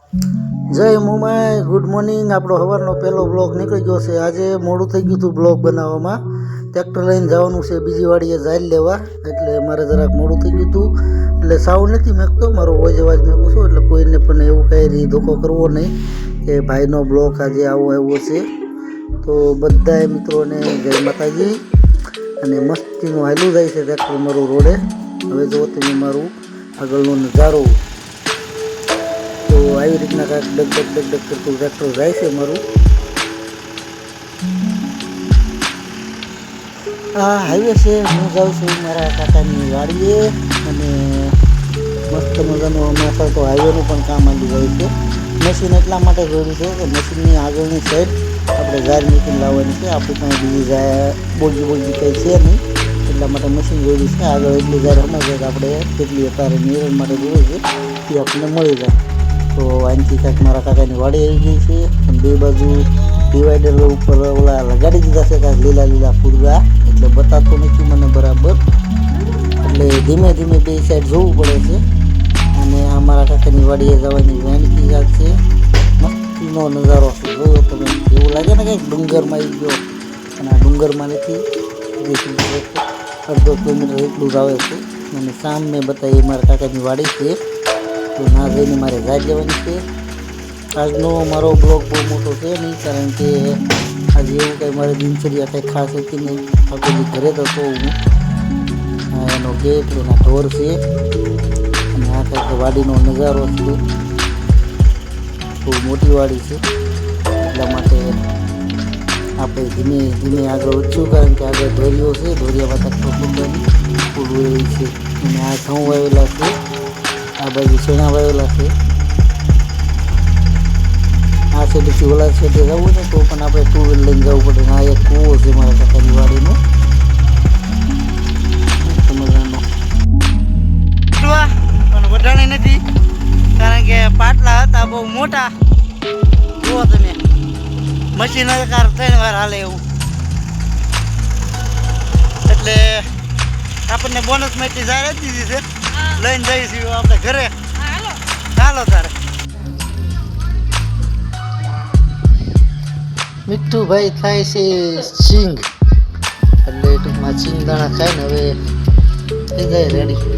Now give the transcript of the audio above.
જય Mumbai, good morning. આપણો સવારનો પહેલો બ્લોગ નીકળી ગયો છે। આજે મોડું થઈ ગયું હતું બ્લોગ બનાવવામાં। ટ્રેક્ટર લઈને જવાનું છે બીજી વાડીએ ઝાડ લેવા, એટલે મારે જરાક મોડું થઈ ગયું હતું। એટલે સાઉન્ડ નથી મેકતો, મારો વોઇસ અવાજ મેકું છું, એટલે કોઈને પણ એવું કંઈ ધોકો કરવો નહીં કે ભાઈનો બ્લોગ આજે આવો આવ્યો છે। તો બધા મિત્રોને જય માતાજી। અને મસ્તીનું હાલું જાય છે ટ્રેક્ટર મારું રોડે। હવે જો તમે મારું આગળનો નજારો, તો આવી રીતના કાંઈક ડગ ડગ ડગ ડગ કરતું ટ્રેક્ટર જાય છે મારું। આ હાઈવે છે, હું જાઉં છું મારા કાકાની વાડીએ, અને મસ્ત મજાનું હમણાં તો હાઈવેનું પણ કામ આવી જાય છે। મશીન એટલા માટે જોયું છે કે મશીનની આગળની સાઈડ આપણે ઝાડ મૂકીને લાવવાની છે। આપણી પાસે બીજી બોલજી કંઈ છે નહીં, એટલા માટે મશીન જોયું છે। આગળ એટલી ઝાડ હમણાં છે કે આપણે જેટલી અત્યારે નિરણ માટે જોઈએ છે એ આપણને મળી જાય। તો અહીંથી કાંઈક મારા કાકાની વાડી આવી ગઈ છે, અને બે બાજુ ડિવાઈડર ઉપર ઓલા લગાડી દીધા છે કાંઈક લીલા લીલા ફૂલડા, એટલે બતાતું નથી મને બરાબર, એટલે ધીમે ધીમે બે સાઈડ જોવું પડે છે। અને આ મારા કાકાની વાડીએ જવાની વેણકી વાત છે, મસ્તીનો નજારો છે। જોયો તમે, એવું લાગે ને કંઈક ડુંગરમાં આવી ગયો, અને આ ડુંગરમાં નથી, અડધો કિલોમીટર એટલું જ આવે છે। અને સામે બતાવી મારા કાકાની વાડી છે, તો ના જઈને મારે ઝાડ લેવાની છે। આજનો મારો બ્લોગ બહુ મોટો છે નહીં, કારણ કે આજે એવું કંઈ મારી દિનચર્યા કંઈ ખાસ હતી નહીં। આખો દી ઘરે જ હતો હું। એનો ગેટ, એના ઢોર છે, અને આ કંઈક વાડીનો નજારો છે। બહુ મોટી વાડી છે, એટલા માટે આપણે ધીમે ધીમે આગળ વધશું, કારણ કે આગળ ધોરીઓ છે, ધોરિયામાં તકતો ફૂટવાની ફૂલવું એવી છે। અને આ ઘઉં વાવેલા છે, આ બાજુ શેણા વાવેલા છે। આ સાઈડથી ઓલા સાઈડે જવું ને તો પણ આપણે ટુ વ્હીલ લઈને જવું પડે। આ એક કૂવો છે મારા કાકાની વાડીનો, મજાનો પણ વઢાણે નથી, કારણ કે પાટલા હતા બહુ મોટા। જુઓ તમે, મશીન કાર 3 વાર હાલે એવું, એટલે આપણને બોનસ માહિતી જાહેર જ દીધી છે, લઈને જઈશું આપણે ઘરે। ચાલો તારે મીઠુભાઈ થાય છે સિંગ, એટલે ટૂંકમાં સિંગ દાણા ખાઈને હવે થઈ જાય રેડી।